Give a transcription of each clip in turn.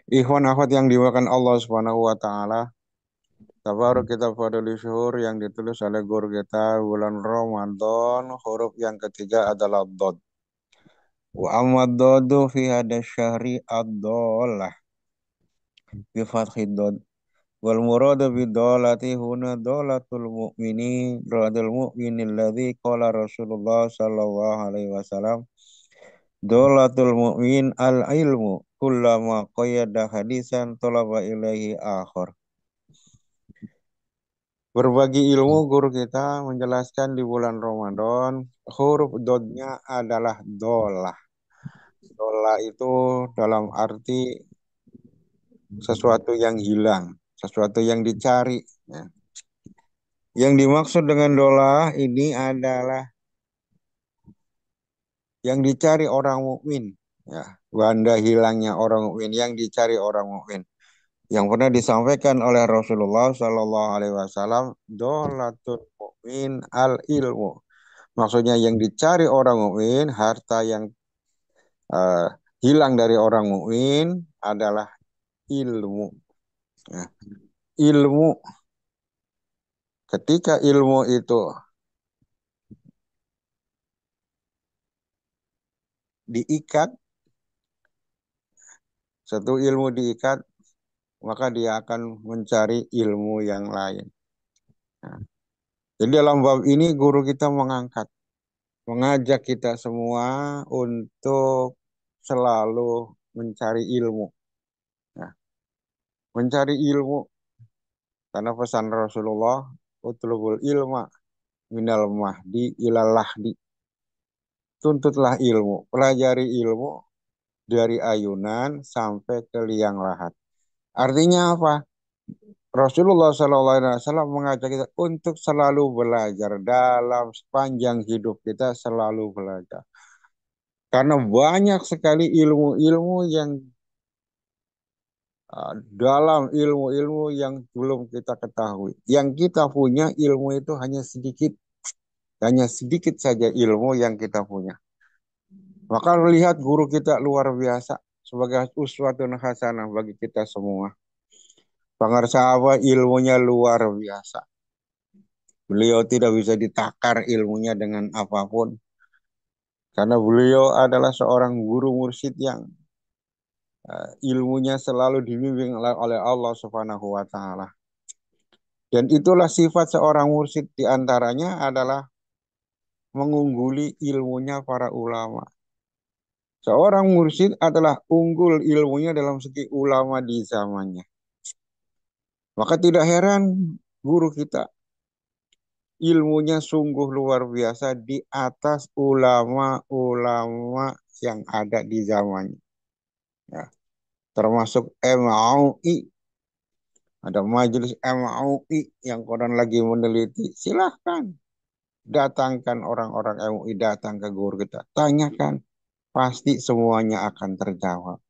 Ikhwan akhwat yang dimakan Allah Subhanahu wa taala. Tabaruk kita pada syuhur yang ditulis oleh guru kita bulan Ramadan, huruf yang ketiga adalah dod. Wa amma dodu fi hada syahri ad-dolah bi fathid dod. Wal muradu bi dolati huna dolatul mu'minin radul mu'minin alladhi qala Rasulullah sallallahu alaihi wasallam dolatul mu'min al ilmu kullama qayyada hadisan talaba ilaihi akhar. Berbagi ilmu guru kita menjelaskan di bulan Ramadan huruf dodnya adalah dolah. Dolah itu dalam arti sesuatu yang hilang, sesuatu yang dicari. Ya. Yang dimaksud dengan dolah ini adalah yang dicari orang mukmin. Ya, banda hilangnya orang mukmin, yang dicari orang mukmin. Yang pernah disampaikan oleh Rasulullah Shallallahu Alaihi Wasallam, dolatul mukmin al ilmu. Maksudnya yang dicari orang mukmin, harta yang eh, hilang dari orang mukmin adalah ilmu. Ya. Ilmu, ketika ilmu itu diikat, satu ilmu diikat, maka dia akan mencari ilmu yang lain. Nah, jadi dalam bab ini guru kita mengajak kita semua untuk selalu mencari ilmu. Nah, mencari ilmu karena pesan Rasulullah, utlubul ilma minal mahdi ilal lahdi. Tuntutlah ilmu, pelajari ilmu dari ayunan sampai ke liang lahat. Artinya apa? Rasulullah SAW mengajak kita untuk selalu belajar dalam sepanjang hidup kita selalu belajar. Karena banyak sekali ilmu-ilmu yang dalam ilmu-ilmu yang belum kita ketahui. Yang kita punya ilmu itu hanya sedikit saja ilmu yang kita punya. Maka lihat guru kita luar biasa sebagai uswatun hasanah bagi kita semua. Pengarsawa ilmunya luar biasa. Beliau tidak bisa ditakar ilmunya dengan apapun. Karena beliau adalah seorang guru mursyid yang ilmunya selalu dibimbing oleh Allah Subhanahu wa taala. Dan itulah sifat seorang mursyid, di antaranya adalah mengungguli ilmunya para ulama. Seorang mursyid adalah unggul ilmunya dalam segi ulama di zamannya. Maka tidak heran guru kita ilmunya sungguh luar biasa di atas ulama-ulama yang ada di zamannya. Ya, termasuk MAUI. Ada majelis MAUI yang konon lagi meneliti. Silahkan datangkan orang-orang MUI datang ke guru kita. Tanyakan. Pasti semuanya akan terjawab.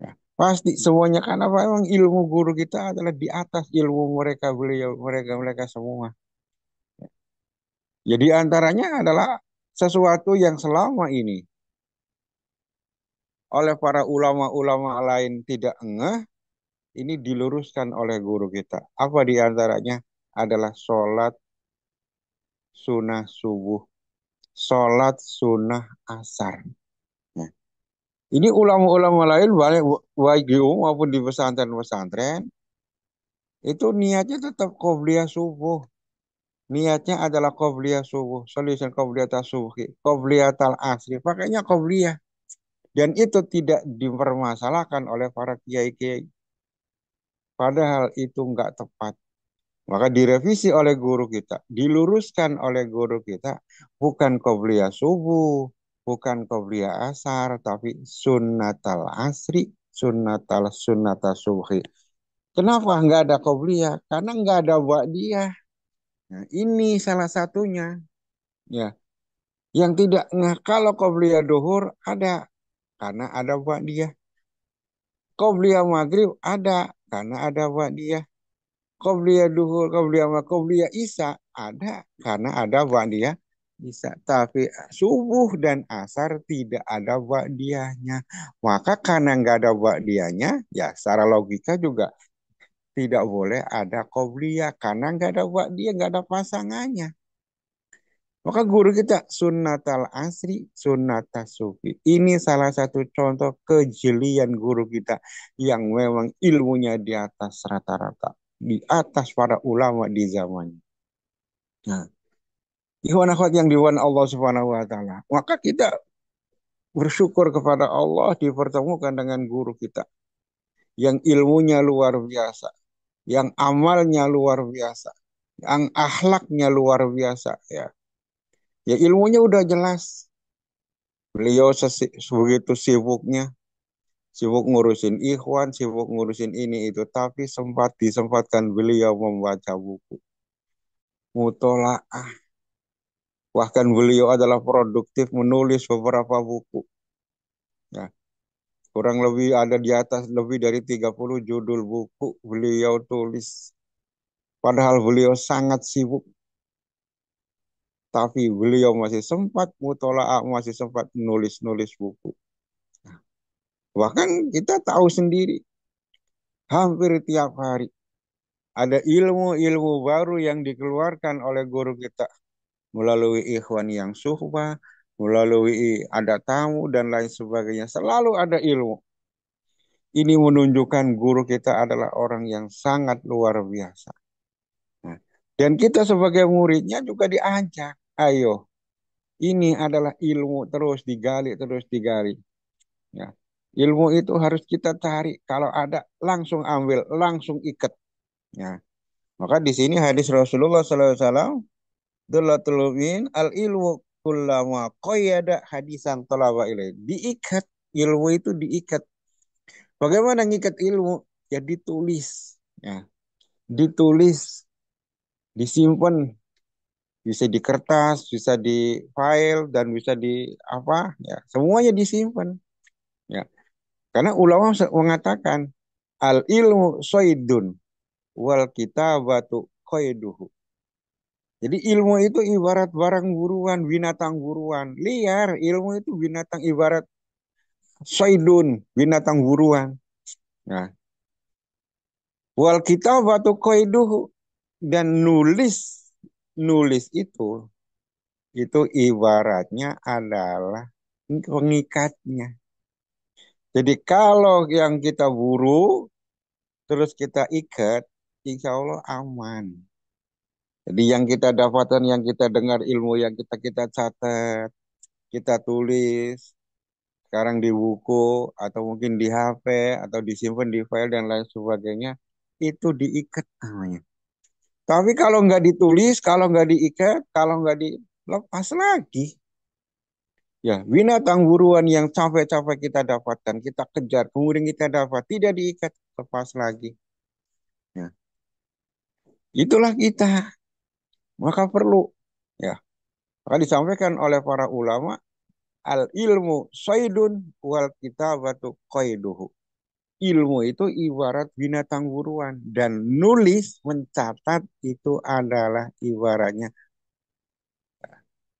Ya, pasti semuanya, karena memang ilmu guru kita adalah di atas ilmu mereka, beliau, mereka semua. Jadi antaranya adalah sesuatu yang selama ini oleh para ulama-ulama lain tidak ngeh, ini diluruskan oleh guru kita. Apa di antaranya? Adalah sholat sunnah subuh, sholat sunnah asar. Nah, ini ulama-ulama lain baik di umum maupun di pesantren-pesantren itu niatnya tetap qobliyah subuh. Niatnya adalah qobliyah subuh, solution qobliyah subuh, qobliyah asri. Pakainya qobliyah. Dan itu tidak dipermasalahkan oleh para kiai-kiai. Padahal itu nggak tepat. Maka direvisi oleh guru kita, diluruskan oleh guru kita, bukan qobliyah subuh, bukan qobliyah asar, tapi sunnatal asri, sunnatal subhi. Kenapa nggak ada qobliyah? Karena nggak ada ba'diyah. Nah, ini salah satunya. Ya, yang tidak, nah kalau qobliyah duhur ada, karena ada ba'diyah. Qobliyah maghrib ada, karena ada ba'diyah. Qobliyah duhur, qobliyah isya ada, karena ada ba'diyah Bisa, tapi subuh dan asar tidak ada ba'diyahnya. Maka karena nggak ada ba'diyahnya, ya secara logika juga tidak boleh ada qobliyah. Karena nggak ada ba'diyah, nggak ada pasangannya. Maka guru kita sunnatal asri, sunnatas sufi. Ini salah satu contoh kejelian guru kita yang memang ilmunya di atas rata-rata. Di atas para ulama di zamannya. Nah, ikhwan akhwat yang diwan Allah Subhanahu wa taala. Maka kita bersyukur kepada Allah dipertemukan dengan guru kita yang ilmunya luar biasa, yang amalnya luar biasa, yang akhlaknya luar biasa ya. Ya ilmunya udah jelas. Beliau begitu sibuknya, sibuk ngurusin ikhwan, sibuk ngurusin ini itu, tapi disempatkan beliau membaca buku mutolaah. Bahkan beliau adalah produktif menulis beberapa buku. Ya, kurang lebih ada di atas lebih dari 30 judul buku beliau tulis. Padahal beliau sangat sibuk, tapi beliau masih sempat mutolaah, masih sempat nulis-nulis buku. Bahkan kita tahu sendiri, hampir tiap hari ada ilmu-ilmu baru yang dikeluarkan oleh guru kita melalui ikhwan yang suhbah, melalui ada tamu dan lain sebagainya. Selalu ada ilmu. Ini menunjukkan guru kita adalah orang yang sangat luar biasa. Nah, dan kita sebagai muridnya juga diajak, ayo, ini adalah ilmu terus digali, terus digali. Ya. Ilmu itu harus kita cari. Kalau ada, langsung ambil, langsung ikat. Ya. Maka di sini hadis Rasulullah SAW, Dulatul min al ilmu kullama qayyada hadisan talaba ilaih. Diikat, ilmu itu diikat. Bagaimana ngikat ilmu? Ya ditulis. Ya, ditulis, disimpan, bisa di kertas, bisa di file dan bisa di apa? Ya, semuanya disimpan. Ya, karena ulama mengatakan al ilmu soidun wal kitabatu qaiduhu. Jadi ilmu itu ibarat barang buruan, binatang buruan. Liar, ilmu itu binatang ibarat soidun, binatang buruan. Nah, wal kitabatu qaiduhu, dan nulis itu ibaratnya adalah pengikatnya. Jadi kalau yang kita buru terus kita ikat, insya Allah aman. Jadi yang kita dapatkan, yang kita dengar ilmu, yang kita catat, kita tulis, sekarang di buku, atau mungkin di HP, atau disimpan di file dan lain sebagainya, itu diikat namanya. Tapi kalau nggak ditulis, kalau nggak diikat, kalau nggak dilepas lagi, ya binatang buruan yang capek-capek kita dapatkan, kita kejar, kemudian kita dapat, tidak diikat, lepas lagi. Ya, itulah kita. Maka perlu, ya, maka disampaikan oleh para ulama, al ilmu soidun wal kitabatu qaiduhu. Ilmu itu ibarat binatang buruan dan nulis mencatat itu adalah ibaratnya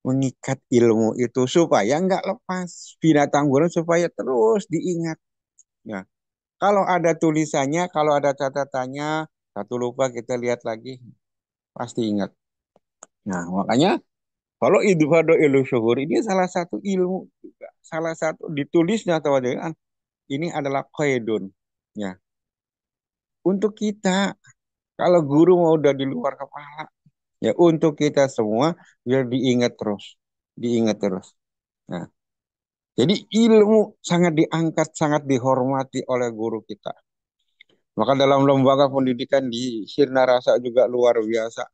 mengikat ilmu itu supaya nggak lepas binatang buruan, supaya terus diingat. Ya, kalau ada tulisannya, kalau ada catatannya, satu lupa kita lihat lagi pasti ingat. Nah, makanya kalau idhfado ilu syuhur ini salah satu ilmu juga, salah satu ditulisnya atau dengan ini adalah qaidun. Ya, untuk kita, kalau guru mau udah di luar kepala, ya untuk kita semua biar diingat terus, diingat terus. Nah, jadi ilmu sangat diangkat, sangat dihormati oleh guru kita. Maka dalam lembaga pendidikan di Sirna Rasa juga luar biasa.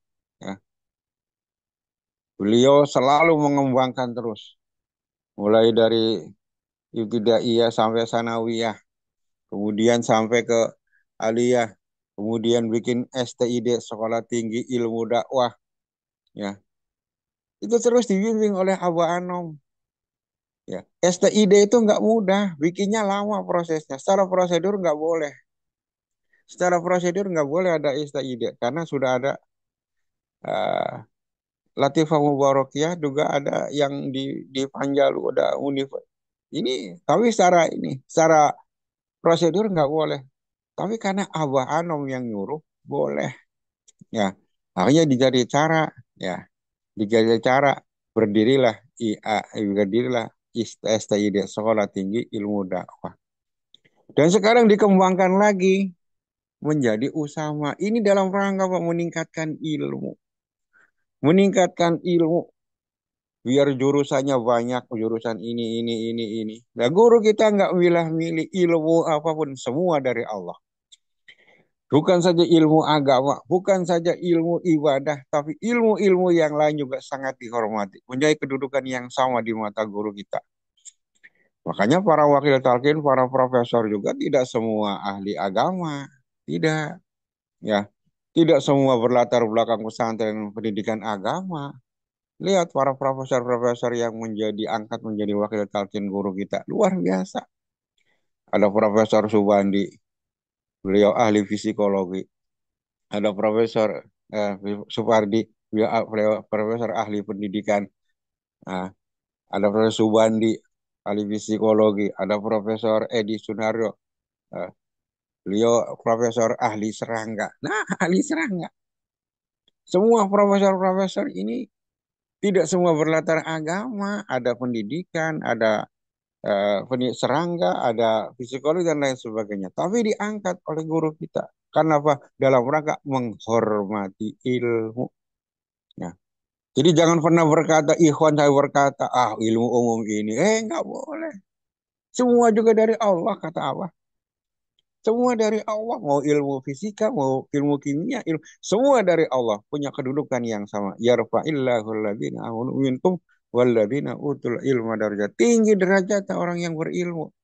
Ya, beliau selalu mengembangkan terus, mulai dari ibtidaiyah sampai sanawiyah, kemudian sampai ke aliyah, kemudian bikin STID, Sekolah Tinggi Ilmu Dakwah. Ya, itu terus dibimbing oleh Abah Anom. Ya, STID itu nggak mudah, bikinnya lama prosesnya. Secara prosedur nggak boleh. Secara prosedur nggak boleh ada STID karena sudah ada uh, Latifah Mubarakiyah juga ada yang di Panjalu, ada Univ. Ini tapi secara prosedur nggak boleh. Tapi karena Abah Anom yang nyuruh, boleh. Ya, akhirnya dicari cara, ya, dicari cara berdirilah berdirilah STID, Sekolah Tinggi Ilmu Dakwah. Dan sekarang dikembangkan lagi menjadi Usama. Ini dalam rangka apa? Meningkatkan ilmu. Meningkatkan ilmu. Biar jurusannya banyak, jurusan ini. Nah, guru kita nggak milih ilmu apapun, semua dari Allah. Bukan saja ilmu agama, bukan saja ilmu ibadah, tapi ilmu-ilmu yang lain juga sangat dihormati. Menjadi kedudukan yang sama di mata guru kita. Makanya para wakil talqin, para profesor juga tidak semua ahli agama. Tidak, ya. Tidak semua berlatar belakang pesantren pendidikan agama. Lihat para profesor-profesor yang angkat menjadi wakil talqin guru kita. Luar biasa. Ada Profesor Subandi, beliau ahli psikologi. Ada Profesor eh, Supardi, beliau Profesor ahli pendidikan. Nah, ada Profesor Subandi, ahli psikologi. Ada Profesor Edi Sunaryo, eh, beliau Profesor ahli serangga. Nah, ahli serangga. Semua profesor-profesor ini tidak semua berlatar agama, ada pendidikan, ada serangga, ada psikologi dan lain sebagainya. Tapi diangkat oleh guru kita. Karena apa? Dalam rangka menghormati ilmu. Ya. Jadi jangan pernah berkata, ikhwan saya berkata, ilmu umum ini. Nggak boleh. Semua juga dari Allah, kata Allah. Semua dari Allah, mau ilmu fisika, mau ilmu kimia, semua dari Allah punya kedudukan yang sama. Yarfa'illahu alladhina amanu minkum walladzina utul ilma darajat. Tinggi derajat orang yang berilmu.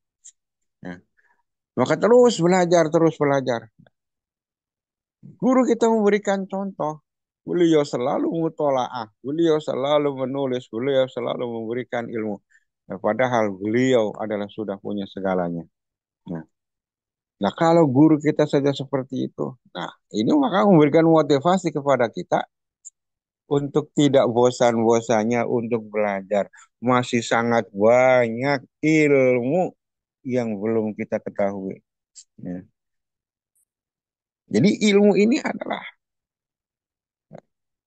Ya. Maka terus belajar, terus belajar. Guru kita memberikan contoh. Beliau selalu mutolaah, beliau selalu menulis, beliau selalu memberikan ilmu. Ya, padahal beliau adalah sudah punya segalanya. Nah, nah, kalau guru kita saja seperti itu, nah ini maka memberikan motivasi kepada kita untuk tidak bosan-bosannya untuk belajar. Masih sangat banyak ilmu yang belum kita ketahui. Ya. Jadi ilmu ini adalah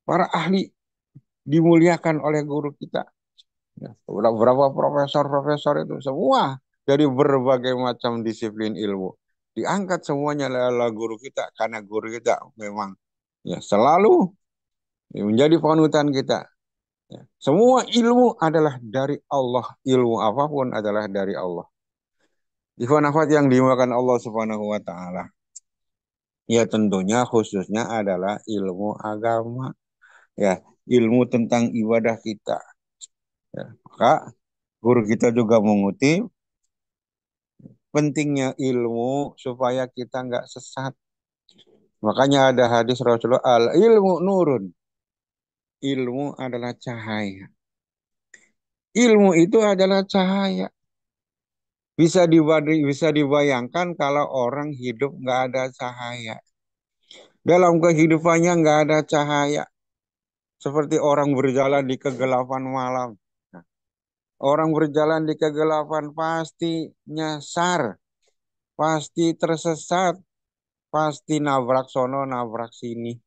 para ahli dimuliakan oleh guru kita. Ya, beberapa profesor-profesor itu semua dari berbagai macam disiplin ilmu. Diangkat semuanya adalah guru kita karena guru kita memang ya selalu menjadi panutan kita. Ya. Semua ilmu adalah dari Allah. Ilmu apapun adalah dari Allah. Ikhwan akhwat yang dimuliakan Allah Subhanahu wa taala. Ya tentunya khususnya adalah ilmu agama. Ya, ilmu tentang ibadah kita. Ya, maka guru kita juga mengutip pentingnya ilmu supaya kita nggak sesat. Makanya ada hadis Rasulullah, al ilmu nurun. Ilmu adalah cahaya. Ilmu itu adalah cahaya. Bisa dibayangkan kalau orang hidup nggak ada cahaya. Dalam kehidupannya nggak ada cahaya. Seperti orang berjalan di kegelapan malam. Nah, orang berjalan di kegelapan pasti nyasar, pasti tersesat, pasti nabrak sono, nabrak sini.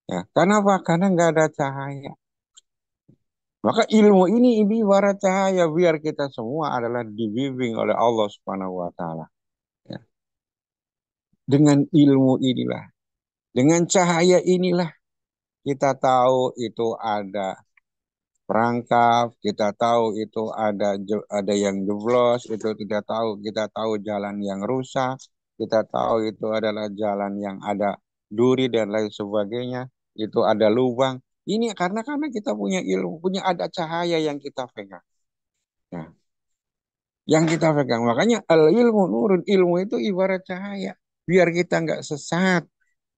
Ya, kenapa? Karena nggak ada cahaya. Maka ilmu ini ibarat cahaya biar kita semua adalah dibimbing oleh Allah Subhanahu wa taala. Ya. Dengan ilmu inilah, dengan cahaya inilah kita tahu itu ada perangkap, kita tahu itu ada yang jeblos, itu tidak tahu, kita tahu jalan yang rusak, kita tahu itu adalah jalan yang ada duri dan lain sebagainya, itu ada lubang. Ini karena kita punya ilmu, punya ada cahaya yang kita pegang. Nah, yang kita pegang. Makanya al ilmu nurun, ilmu itu ibarat cahaya, biar kita nggak sesat.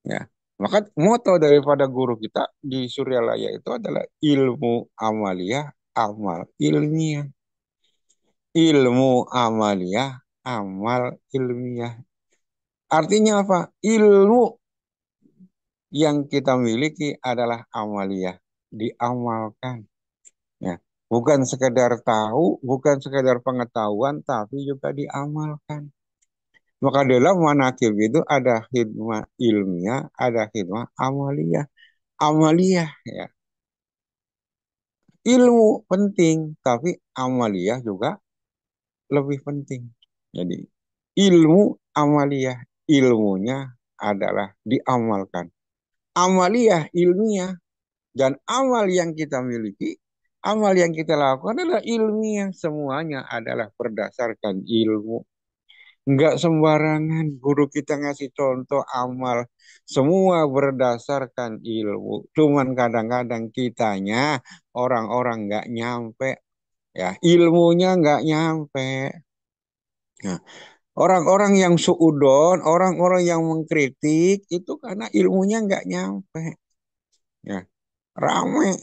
Ya. Maka moto daripada guru kita di Suryalaya itu adalah ilmu amaliyah, amal ilmiah. Ilmu amaliyah, amal ilmiah. Artinya apa? Ilmu yang kita miliki adalah amaliyah. diamalkan. Ya, bukan sekedar tahu, bukan sekedar pengetahuan, tapi juga diamalkan. Maka dalam manakib itu ada khidmah ilmiah, ada khidmah amaliyah. Amaliyah ya, ilmu penting, tapi amaliyah juga lebih penting. Jadi ilmu amaliyah, ilmunya adalah diamalkan. Amaliyah ilmiah dan amal yang kita miliki, amal yang kita lakukan adalah ilmiah. Semuanya adalah berdasarkan ilmu. Enggak sembarangan guru kita ngasih contoh amal. Semua berdasarkan ilmu. Cuman kadang-kadang kitanya orang-orang nggak nyampe. Ya, ilmunya nggak nyampe. Nah, orang-orang yang suudon, orang-orang yang mengkritik itu karena ilmunya nggak nyampe. Ya, rame.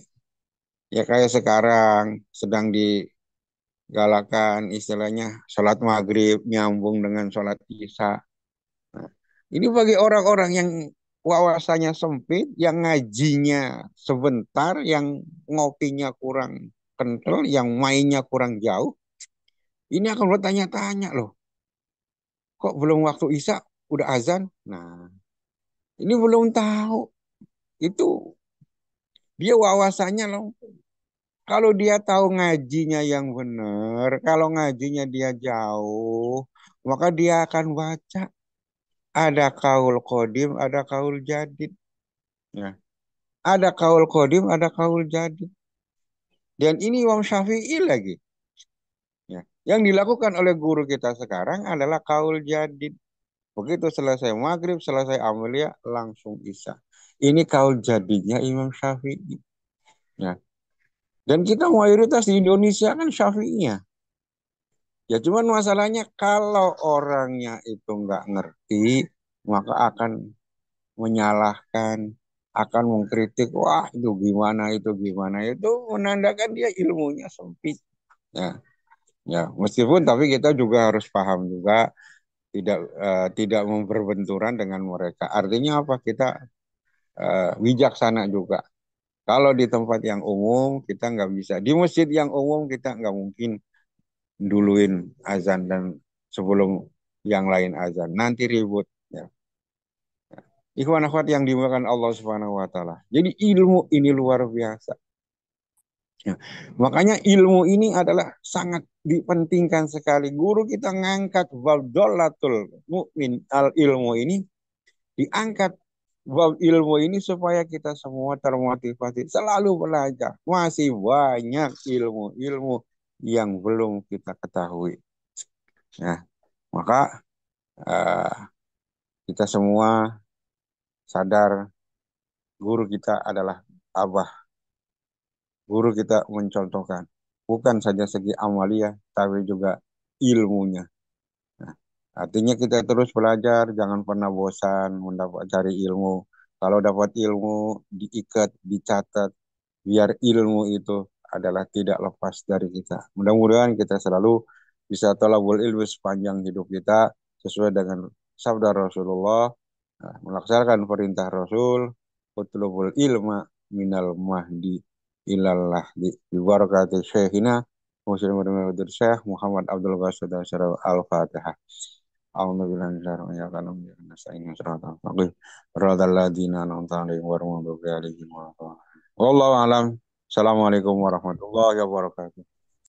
Ya kayak sekarang sedang digalakan istilahnya sholat maghrib nyambung dengan sholat isya. Nah, ini bagi orang-orang yang wawasannya sempit, yang ngajinya sebentar, yang ngopinya kurang kental, yang mainnya kurang jauh, ini akan bertanya-tanya loh, kok belum waktu isya udah azan? Nah, ini belum tahu. Itu dia wawasannya loh. Kalau dia tahu ngajinya yang benar, kalau ngajinya dia jauh, maka dia akan baca. Ada kaul kodim, ada kaul jadid. Ya. Ada kaul kodim, ada kaul jadid. Dan ini Imam Syafi'i lagi. Ya. Yang dilakukan oleh guru kita sekarang adalah kaul jadid. Begitu selesai maghrib, selesai amalia, langsung isya. Ini kaul jadidnya Imam Syafi'i. Ya. Dan kita mayoritas di Indonesia kan Syafi'inya. Ya cuman masalahnya kalau orangnya itu nggak ngerti, maka akan menyalahkan, akan mengkritik, wah itu gimana, itu menandakan dia ilmunya sempit. Ya, ya meskipun tapi kita juga harus paham juga tidak memperbenturan dengan mereka. Artinya apa? Kita bijaksana juga. Kalau di tempat yang umum kita nggak bisa, di masjid yang umum kita nggak mungkin duluin azan dan sebelum yang lain azan. Nanti ribut. Ya. Ikhwan akhwat yang dimuliakan Allah Subhanahu wa taala. Jadi ilmu ini luar biasa. Ya. Makanya ilmu ini adalah sangat dipentingkan sekali. Guru kita ngangkat wabdolatul mukmin al ilmu ini diangkat bab ilmu ini supaya kita semua termotivasi selalu belajar. Masih banyak ilmu-ilmu yang belum kita ketahui. Nah, maka eh, kita semua sadar guru kita adalah abah. Guru kita mencontohkan bukan saja segi amalia tapi juga ilmunya. Nah, artinya kita terus belajar, jangan pernah bosan mendapat cari ilmu. Kalau dapat ilmu diikat, dicatat, biar ilmu itu adalah tidak lepas dari kita. Mudah-mudahan kita selalu bisa thalabul ilmu sepanjang hidup kita sesuai dengan sabda Rasulullah, nah, melaksanakan perintah Rasul, utlubul ilma minal mahdi ilallah di barakati syekhina Muslim Syekh Muhammad Abdul Basit Al-Fatihah. أعوذ بالله من الشيطان الرجيم يا قلم نستعين صراط المستقيم صراط الذين أنعمت عليهم غير المغضوب عليهم ولا الضالين والله أعلم السلام عليكم ورحمة الله وبركاته